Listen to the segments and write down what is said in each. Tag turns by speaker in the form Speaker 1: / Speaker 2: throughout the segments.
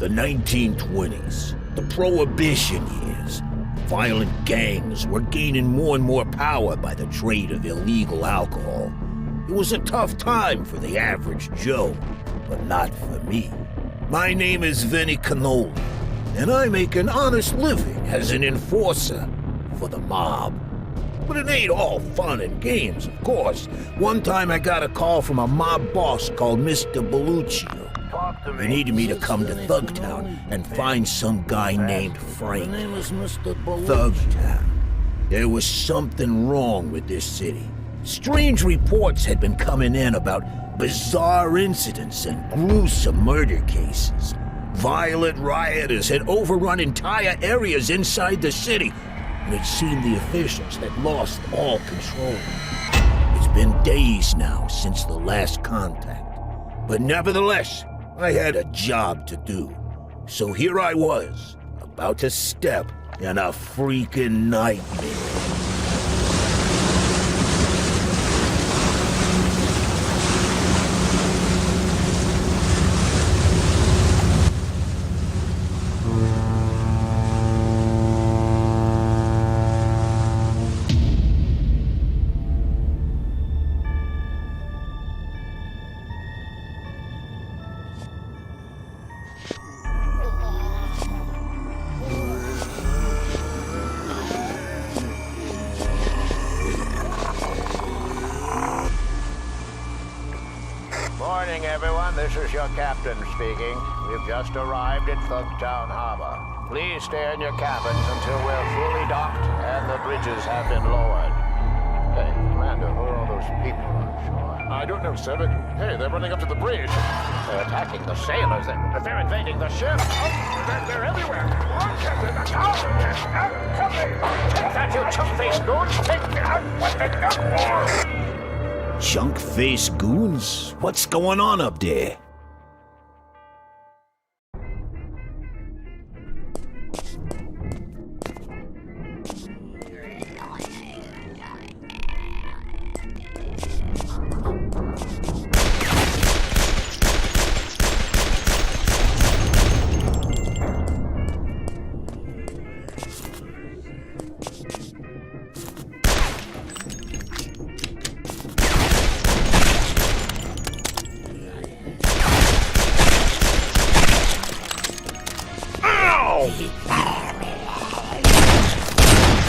Speaker 1: The 1920s, the Prohibition years. Violent gangs were gaining more and more power by the trade of illegal alcohol. It was a tough time for the average Joe, but not for me. My name is Vinnie Cannoli, and I make an honest living as an enforcer for the mob. But it ain't all fun and games, of course. One time I got a call from a mob boss called Mr. Belluccio. He needed me to come to Thugtown and find some guy named Frank.
Speaker 2: My name is Mr. Belluccio.
Speaker 1: Thugtown. There was something wrong with this city. Strange reports had been coming in about bizarre incidents and gruesome murder cases. Violent rioters had overrun entire areas inside the city, and it seemed the officials had lost all control. It's been days now since the last contact, but nevertheless, I had a job to do. So here I was, about to step in a freaking nightmare.
Speaker 3: Morning, everyone. This is your captain speaking. We've just arrived at Thugtown Harbor. Please stay in your cabins until we're fully docked and the bridges have been lowered. Hey, Commander, who are all those people on shore?
Speaker 4: I don't know, sir, but hey, they're running up to the bridge.
Speaker 3: They're attacking the sailors. They're invading the ship.
Speaker 4: Oh, they're everywhere. Run, Captain. The tower. Help me.
Speaker 3: Take that, you chump-faced goon. Take that.
Speaker 1: Junk-faced goons? What's going on up there?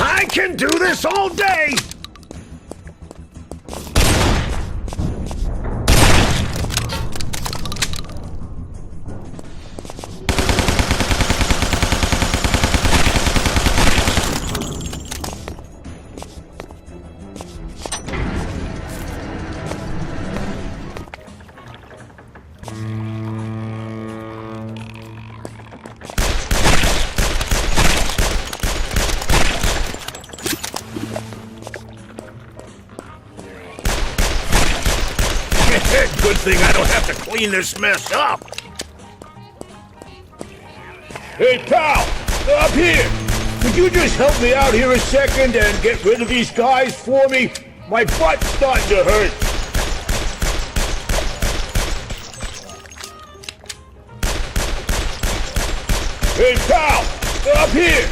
Speaker 1: I can do this all day! Good thing I don't have to clean this mess up.
Speaker 5: Hey, pal! Up here! Could you just help me out here a second and get rid of these guys for me? My butt's starting to hurt. Hey, pal! Up here!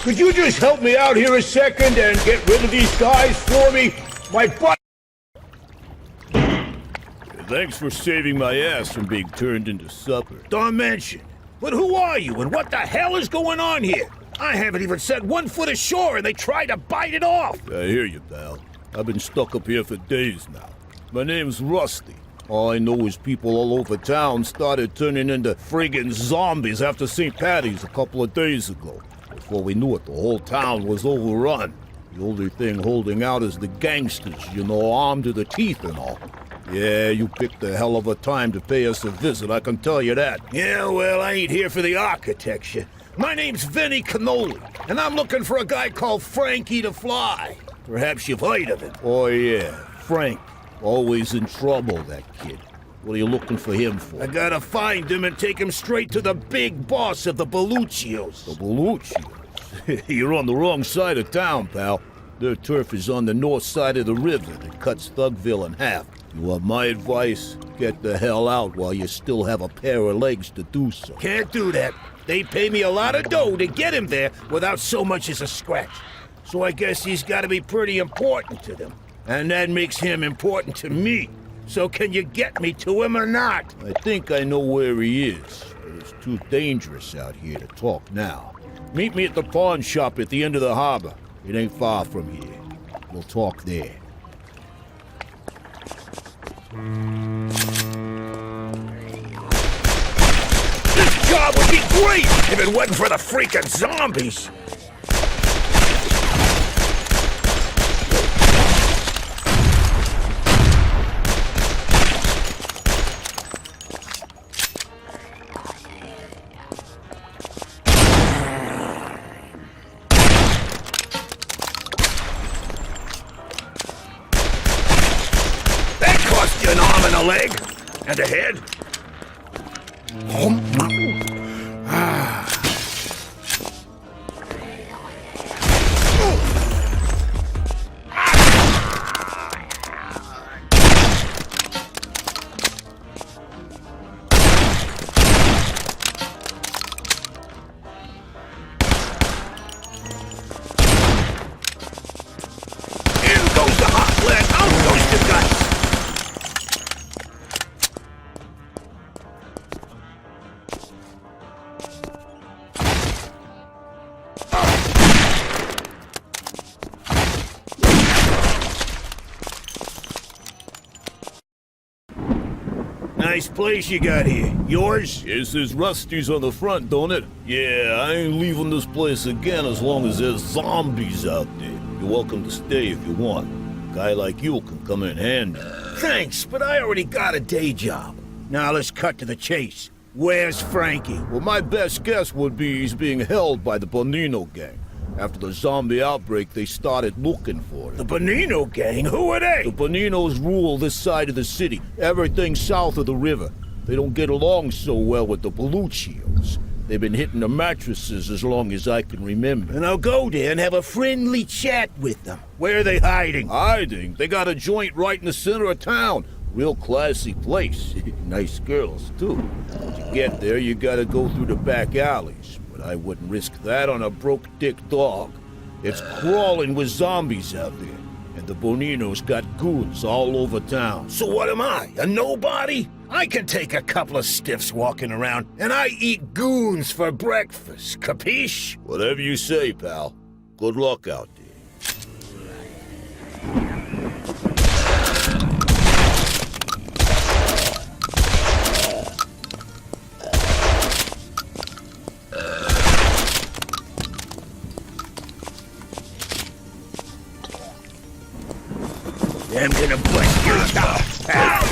Speaker 5: Could you just help me out here a second and get rid of these guys for me? My butt...
Speaker 6: Thanks for saving my ass from being turned into supper.
Speaker 1: Don't mention. But who are you and what the hell is going on here? I haven't even set 1 foot ashore and they tried to bite it off.
Speaker 6: I hear you, pal. I've been stuck up here for days now. My name's Rusty. All I know is people all over town started turning into friggin' zombies after St. Patty's a couple of days ago. Before we knew it, the whole town was overrun. The only thing holding out is the gangsters, you know, armed to the teeth and all. Yeah, you picked a hell of a time to pay us a visit, I can tell you that.
Speaker 1: Yeah, well, I ain't here for the architecture. My name's Vinnie Cannoli, and I'm looking for a guy called Frankie the Fly. Perhaps you've heard of him.
Speaker 6: Oh yeah, Frank. Always in trouble, that kid. What are you looking for him for?
Speaker 1: I gotta find him and take him straight to the big boss of the Belluccios.
Speaker 6: The Belluccios? You're on the wrong side of town, pal. Their turf is on the north side of the river that cuts Thugville in half. You want my advice? Get the hell out while you still have a pair of legs to do so.
Speaker 1: Can't do that. They pay me a lot of dough to get him there without so much as a scratch. So I guess he's got to be pretty important to them. And that makes him important to me. So can you get me to him or not?
Speaker 6: I think I know where he is, but it's too dangerous out here to talk now. Meet me at the pawn shop at the end of the harbor. It ain't far from here. We'll talk there.
Speaker 1: This job would be great if it wasn't for the freaking zombies. An arm and a leg, and a head. In goes the hot lead, out goes the guts. Nice place you got here. Yours?
Speaker 6: It says Rusty's on the front, don't it? Yeah, I ain't leaving this place again as long as there's zombies out there. You're welcome to stay if you want. A guy like you can come in handy.
Speaker 1: Thanks, but I already got a day job. Now let's cut to the chase. Where's Frankie?
Speaker 6: Well, my best guess would be he's being held by the Bonino gang. After the zombie outbreak, they started looking for him.
Speaker 1: The Bonino gang? Who are they?
Speaker 6: The Boninos rule this side of the city, everything south of the river. They don't get along so well with the Belluccios. They've been hitting the mattresses as long as I can remember.
Speaker 1: And I'll go there and have a friendly chat with them. Where are they hiding?
Speaker 6: Hiding? They got a joint right in the center of town. Real classy place. Nice girls, too. To get there, you gotta go through the back alleys. But I wouldn't risk that on a broke-dick dog. It's crawling with zombies out there. And the Boninos got goons all over town.
Speaker 1: So what am I, a nobody? I can take a couple of stiffs walking around, and I eat goons for breakfast, capiche?
Speaker 6: Whatever you say, pal. Good luck out there.
Speaker 1: I'm gonna bust your top, pal.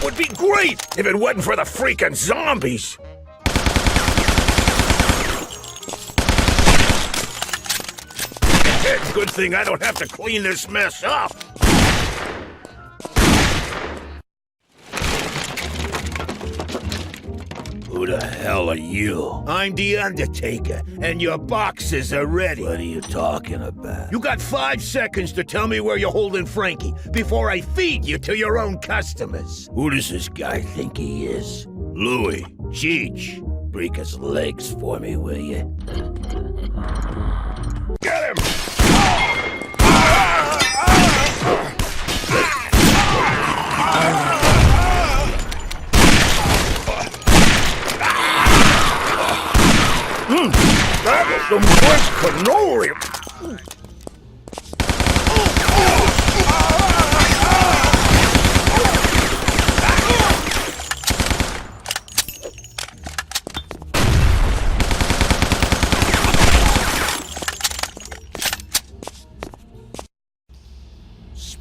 Speaker 1: Would be great if it wasn't for the freaking zombies. It's a good thing I don't have to clean this mess up. Who the hell are you? I'm the Undertaker, and your boxes are ready. What are you talking about? You got 5 seconds to tell me where you're holding Frankie before I feed you to your own customers. Who does this guy think he is? Louis, Cheech. Break his legs for me, will you? Get him! That was some good cannoli!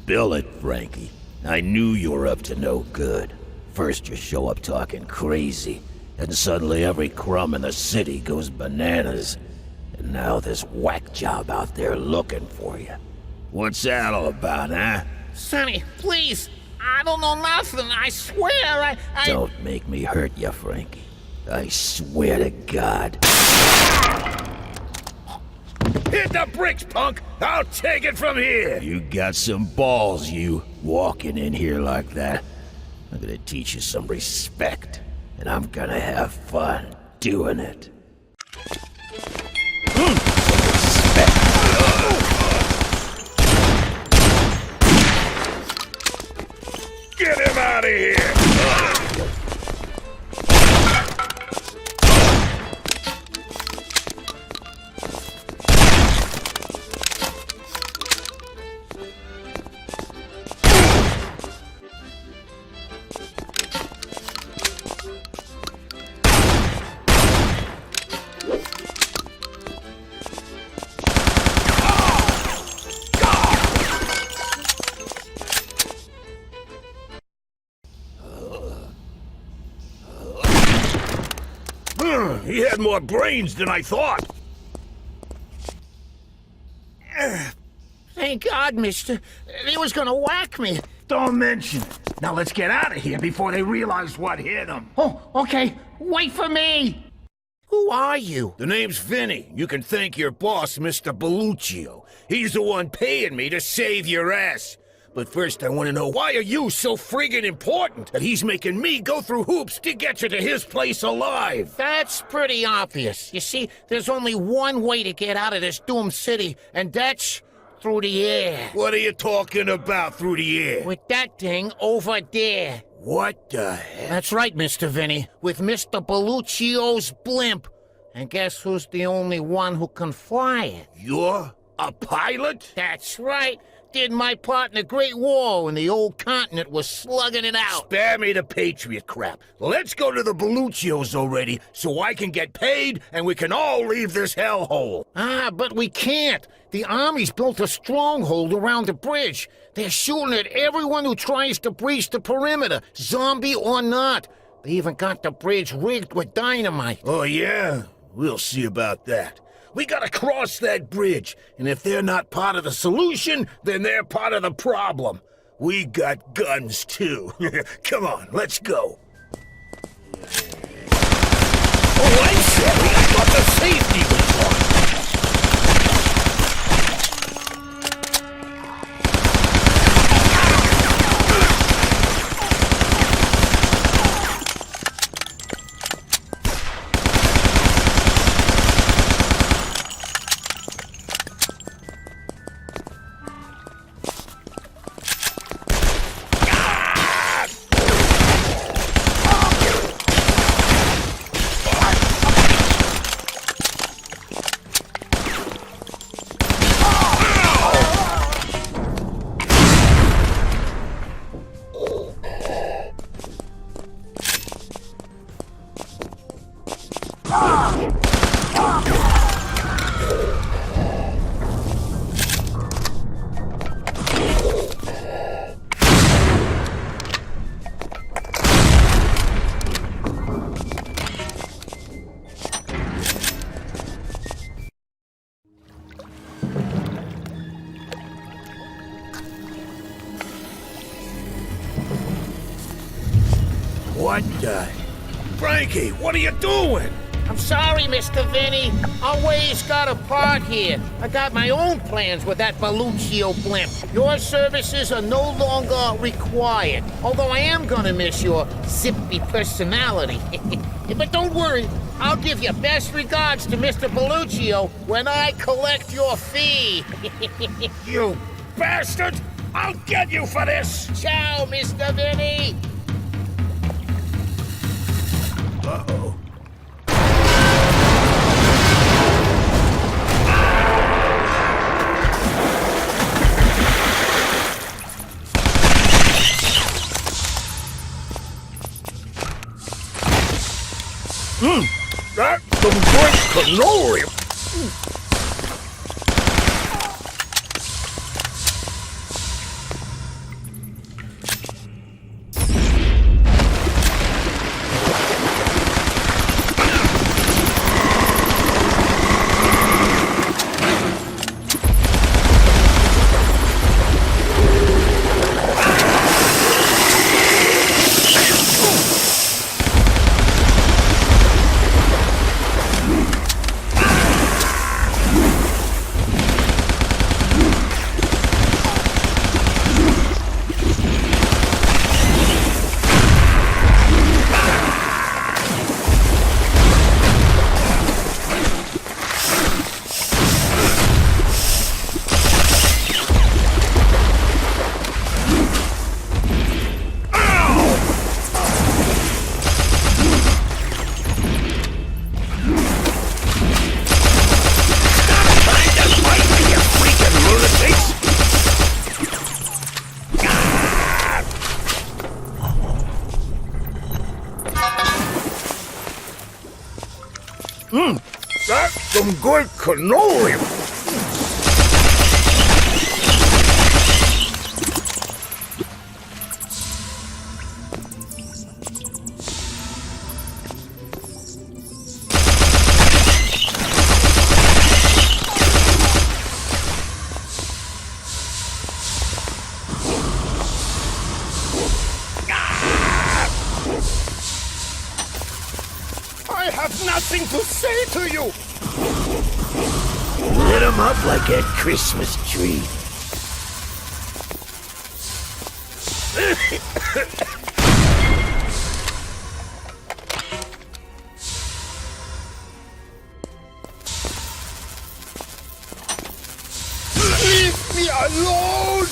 Speaker 1: Spill it, Frankie. I knew you were up to no good. First you show up talking crazy, and suddenly every crumb in the city goes bananas. And now this whack job out there looking for you. What's that all about, huh?
Speaker 2: Sonny, please! I don't know nothing, I swear, I...
Speaker 1: Don't make me hurt you, Frankie. I swear to God.
Speaker 5: Hit the bricks, punk! I'll take it from here!
Speaker 1: You got some balls, you, walking in here like that. I'm gonna teach you some respect, and I'm gonna have fun doing it. Some respect.
Speaker 5: Get him out of here! He had more brains than I thought.
Speaker 2: Thank God, mister. He was gonna whack me.
Speaker 5: Don't mention it. Now let's get out of here before they realize what hit them.
Speaker 2: Oh, okay. Wait for me! Who are you?
Speaker 5: The name's Vinnie. You can thank your boss, Mr. Belluccio. He's the one paying me to save your ass. But first I want to know, why are you so friggin' important that he's making me go through hoops to get you to his place alive?
Speaker 2: That's pretty obvious. You see, there's only one way to get out of this doomed city, and that's through the air.
Speaker 5: What are you talking about through the air?
Speaker 2: With that thing over there.
Speaker 5: What the heck?
Speaker 2: That's right, Mr. Vinnie. With Mr. Belluccio's blimp. And guess who's the only one who can fly it?
Speaker 5: You're a pilot?
Speaker 2: That's right. Did my part in the Great War when the old continent was slugging it out.
Speaker 5: Spare me the Patriot crap. Let's go to the Belluccios already so I can get paid and we can all leave this hellhole.
Speaker 2: Ah, but we can't. The Army's built a stronghold around the bridge. They're shooting at everyone who tries to breach the perimeter, zombie or not. They even got the bridge rigged with dynamite.
Speaker 5: Oh, yeah? We'll see about that. We gotta cross that bridge, and if they're not part of the solution, then they're part of the problem. We got guns, too. Come on, let's go. Oh, I'm sorry, I thought the safety was on. What the... Frankie, what are you doing?
Speaker 2: I'm sorry, Mr. Vinnie. Our ways got apart here. I got my own plans with that Belluccio blimp. Your services are no longer required. Although I am gonna miss your zippy personality. But don't worry, I'll give you best regards to Mr. Belluccio when I collect your fee.
Speaker 5: You bastard! I'll get you for this!
Speaker 2: Ciao, Mr. Vinnie!
Speaker 5: Uh-oh. That's some great cannoli! Some Gore Cannoli!
Speaker 1: I have nothing to say to you! Lit 'em up like a Christmas tree. Leave me alone!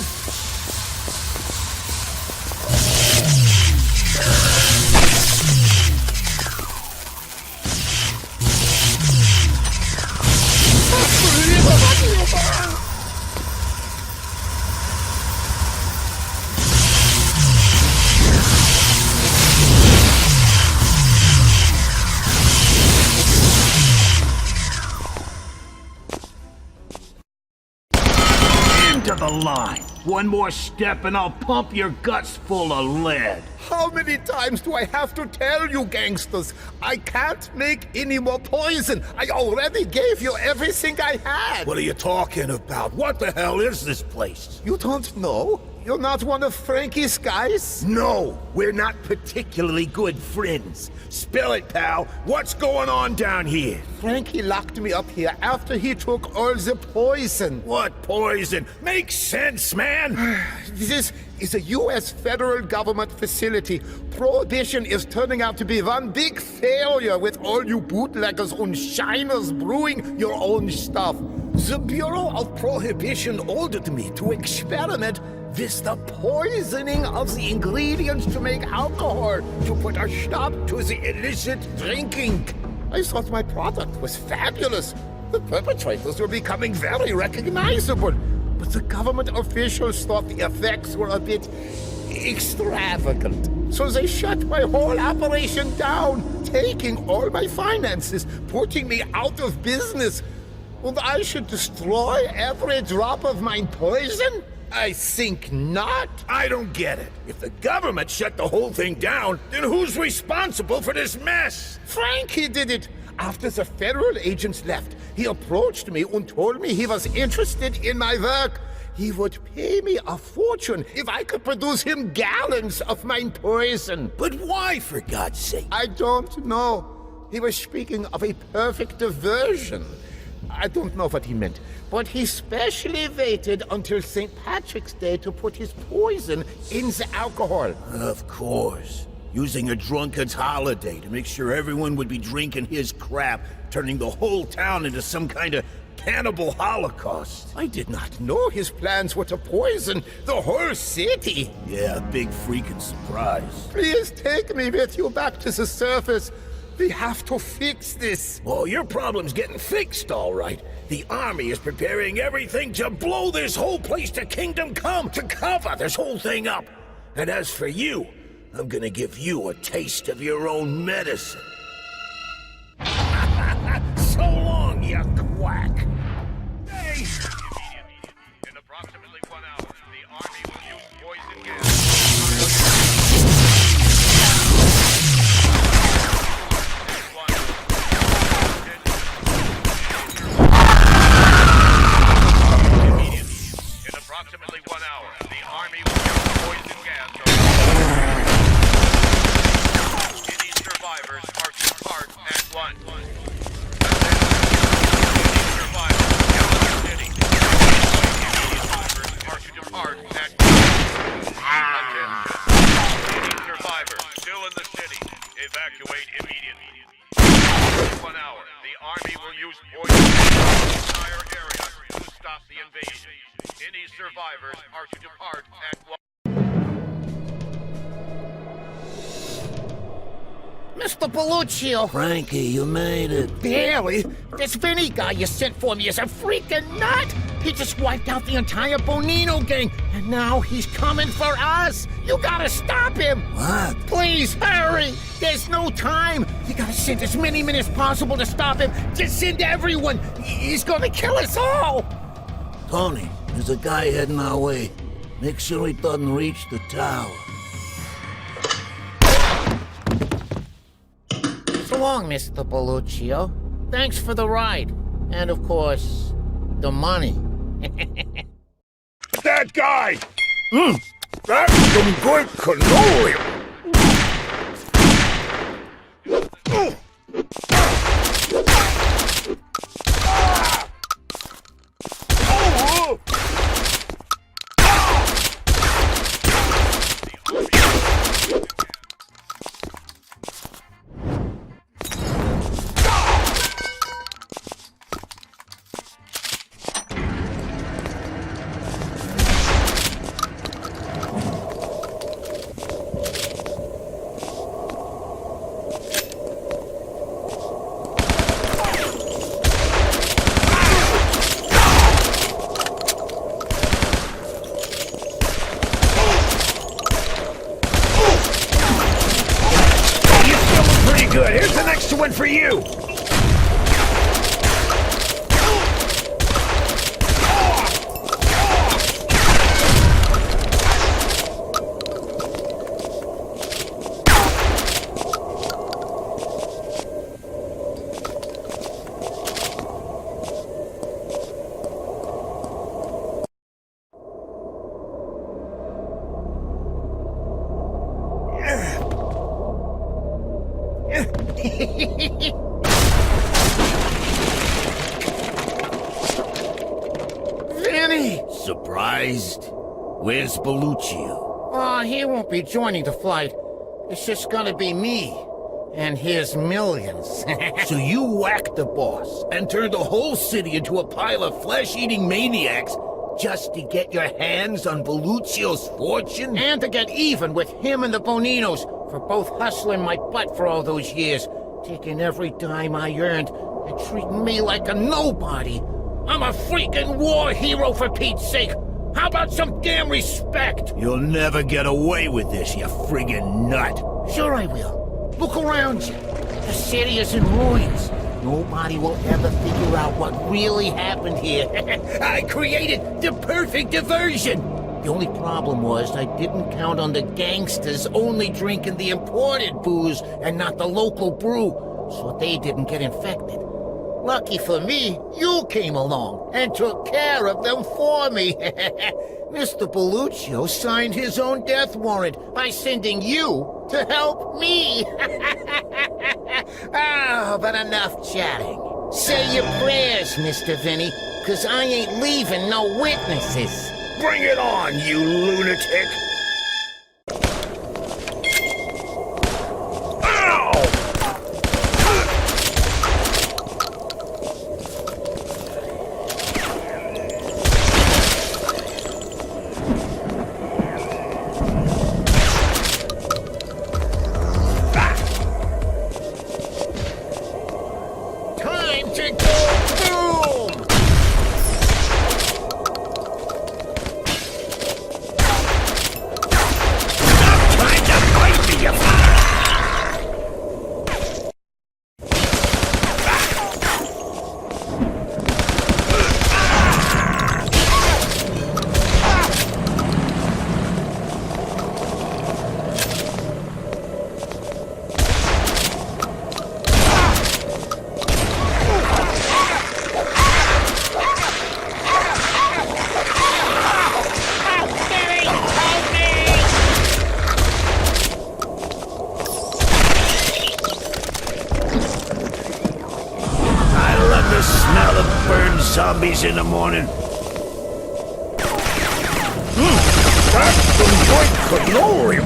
Speaker 1: Into the line. One more step and I'll pump your guts full of lead.
Speaker 5: How many times do I have to tell you, gangsters? I can't make any more poison. I already gave you everything I had.
Speaker 1: What are you talking about? What the hell is this place?
Speaker 5: You don't know? You're not one of Frankie's guys?
Speaker 1: No, we're not particularly good friends. Spill it, pal. What's going on down here?
Speaker 5: Frankie locked me up here after he took all the poison.
Speaker 1: What poison? Makes sense, man.
Speaker 5: This is a U.S. federal government facility. Prohibition is turning out to be one big failure with all you bootleggers and shiners brewing your own stuff.
Speaker 1: The Bureau of Prohibition ordered me to experiment with the poisoning of the ingredients to make alcohol, to put a stop to the illicit drinking.
Speaker 5: I thought my product was fabulous. The perpetrators were becoming very recognizable. But the government officials thought the effects were a bit extravagant. So they shut my whole operation down, taking all my finances, putting me out of business. And I should destroy every drop of my poison? I think not.
Speaker 1: I don't get it. If the government shut the whole thing down, then who's responsible for this mess?
Speaker 5: Frankie did it. After the federal agents left, he approached me and told me he was interested in my work. He would pay me a fortune if I could produce him gallons of my poison.
Speaker 1: But why, for God's sake?
Speaker 5: I don't know. He was speaking of a perfect diversion. I don't know what he meant, but he specially waited until St. Patrick's Day to put his poison in the alcohol.
Speaker 1: Of course. Using a drunkard's holiday to make sure everyone would be drinking his crap, turning the whole town into some kind of cannibal holocaust.
Speaker 5: I did not know his plans were to poison the whole city.
Speaker 1: Yeah, a big freaking surprise.
Speaker 5: Please take me with you back to the surface. We have to fix this.
Speaker 1: Well, your problem's getting fixed, all right. The army is preparing everything to blow this whole place to kingdom come, to cover this whole thing up. And as for you, I'm gonna give you a taste of your own medicine. So long, you quack. Hey!
Speaker 4: In approximately 1 hour, the Army will use poison gas. In approximately 1 hour, the Army will use poison gas. Any survivors are to depart at once. Any survivors still in the city. Any survivors are to depart at once. Attention. Any survivors still in the city, evacuate immediately. In 1 hour, the Army will use poison gas in the entire area to stop the invasion. Any survivors are to depart at once.
Speaker 2: Mr. Belluccio!
Speaker 1: Frankie, you made it.
Speaker 2: Barely. This Vinnie guy you sent for me is a freaking nut! He just wiped out the entire Bonino gang, and now he's coming for us! You gotta stop him!
Speaker 1: What?
Speaker 2: Please, hurry! There's no time! You gotta send as many men as possible to stop him. Just send everyone. He's gonna kill us all.
Speaker 1: Tony, there's a guy heading our way. Make sure he doesn't reach the tower.
Speaker 2: So long, Mr. Belluccio. Thanks for the ride. And of course, the money.
Speaker 5: That guy! That's some good cannoli! Good. Here's the next one for you.
Speaker 2: Vinnie!
Speaker 1: Surprised? Where's Belluccio?
Speaker 2: Oh, he won't be joining the flight. It's just gonna be me. And his millions.
Speaker 1: So you whacked the boss and turned the whole city into a pile of flesh-eating maniacs just to get your hands on Belluccio's fortune?
Speaker 2: And to get even with him and the Boninos for both hustling my butt for all those years, taking every dime I earned and treating me like a nobody. I'm a freaking war hero, for Pete's sake. How about some damn respect?
Speaker 1: You'll never get away with this, you friggin' nut.
Speaker 2: Sure I will. Look around you. The city is in ruins. Nobody will ever figure out what really happened here.
Speaker 1: I created the perfect diversion.
Speaker 2: The only problem was I didn't count on the gangsters only drinking the imported booze and not the local brew, so they didn't get infected. Lucky for me, you came along and took care of them for me. Mr. Belluccio signed his own death warrant by sending you to help me. Oh, but enough chatting. Say your prayers, Mr. Vinnie, 'cause I ain't leaving no witnesses.
Speaker 5: Bring it on, you lunatic!
Speaker 2: Time to go boom!
Speaker 1: Zombies in the morning.
Speaker 5: That's some good cannoli!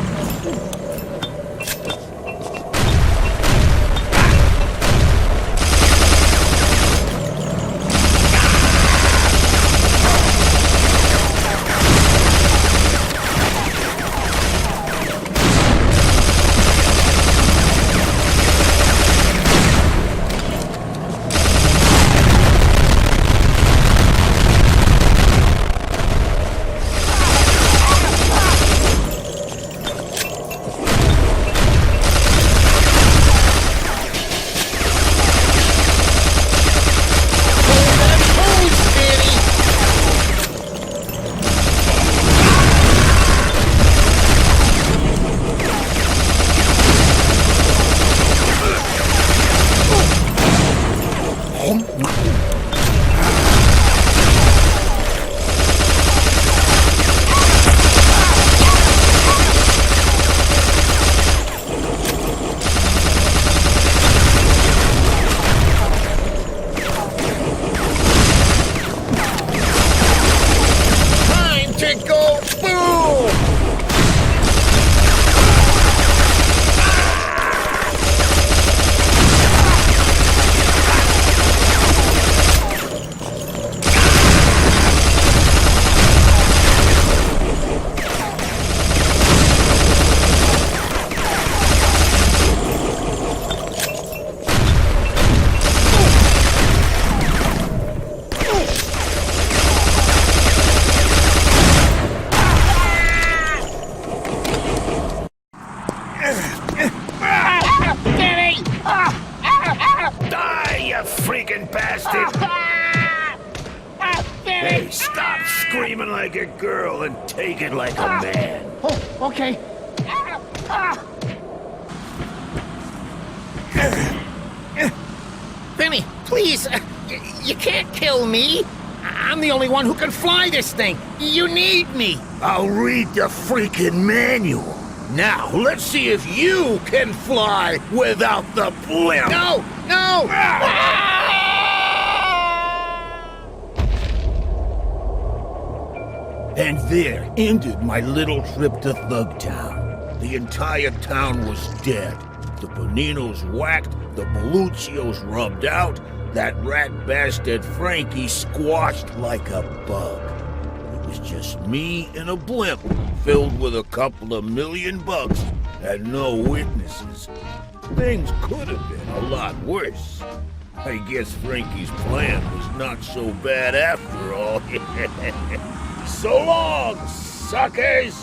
Speaker 2: Vinny!
Speaker 1: Hey, stop screaming like a girl and take it like a man.
Speaker 2: Oh, okay. Vinny, please, you can't kill me. I'm the only one who can fly this thing. You need me.
Speaker 1: I'll read the freaking manual. Now, let's see if you can fly without the blimp.
Speaker 2: No, no!
Speaker 1: And there ended my little trip to Thugtown. The entire town was dead. The Boninos whacked, the Belluccios rubbed out, that rat bastard Frankie squashed like a bug. It was just me in a blimp filled with a couple of $1 million and no witnesses. Things could have been a lot worse. I guess Frankie's plan was not so bad after all. So long, suckers!